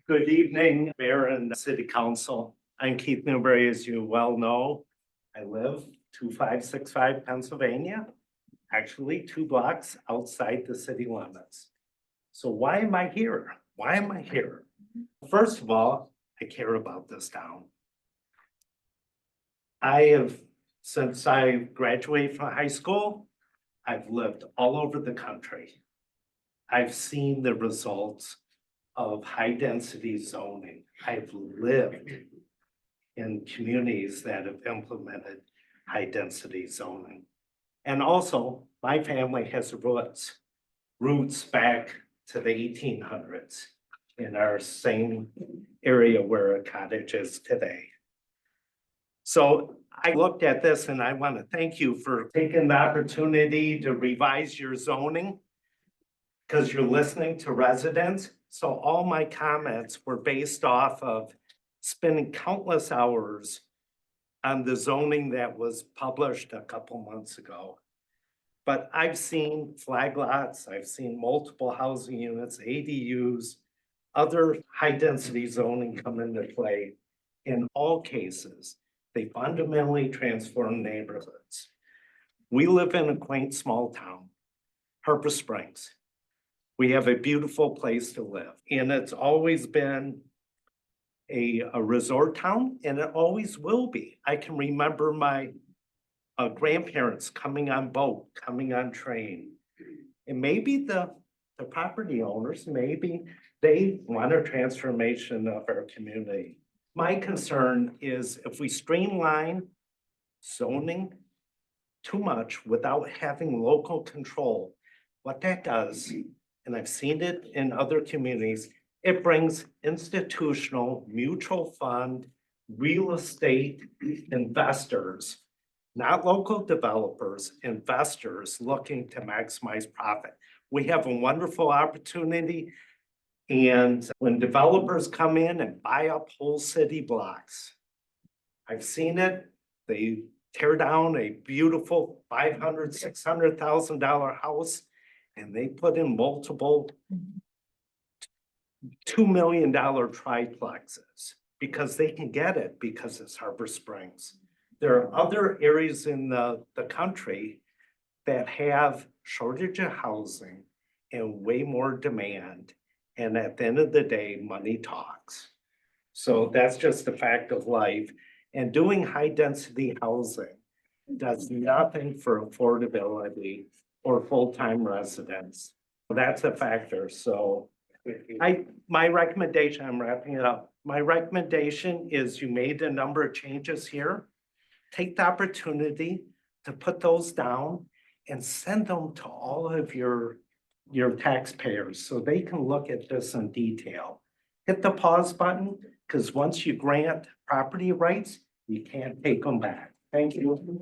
Good evening, Mayor and City Council. I'm Keith Newberry, as you well know. I live 2565 Pennsylvania, actually 2 blocks outside the city limits. So why am I here? Why am I here? First of all, I care about this town. Since I graduated from high school, I've lived all over the country. I've seen the results of high-density zoning. I've lived in communities that have implemented high-density zoning. And also, my family has roots back to the 1800s in our same area where a cottage is today. So I looked at this and I want to thank you for taking the opportunity to revise your zoning because you're listening to residents. So all my comments were based off of spending countless hours on the zoning that was published a couple months ago. But I've seen flag lots, I've seen multiple housing units, ADUs, other high-density zoning come into play. In all cases, they fundamentally transform neighborhoods. We live in a quaint small town, Harbor Springs. We have a beautiful place to live, and it's always been a resort town, and it always will be. I can remember my grandparents coming on boat, coming on train, and maybe the property owners, maybe they want a transformation of our community. My concern is if we streamline zoning too much without having local control, what that does, and I've seen it in other communities, it brings institutional mutual fund real estate investors, not local developers, investors looking to maximize profit. We have a wonderful opportunity. And when developers come in and buy up whole city blocks, I've seen it, they tear down a beautiful $500,000, $600,000 house and they put in multiple $2 million triplexes because they can get it because it's Harbor Springs. There are other areas in the country that have shortage of housing and way more demand. And at the end of the day, money talks. So that's just a fact of life. And doing high density housing does nothing for affordability or full-time residents. That's a factor. So my recommendation, I'm wrapping it up. My recommendation is you made a number of changes here. Take the opportunity to put those down and send them to all of your taxpayers so they can look at this in detail. Hit the pause button, because once you grant property rights, you can't take them back. Thank you.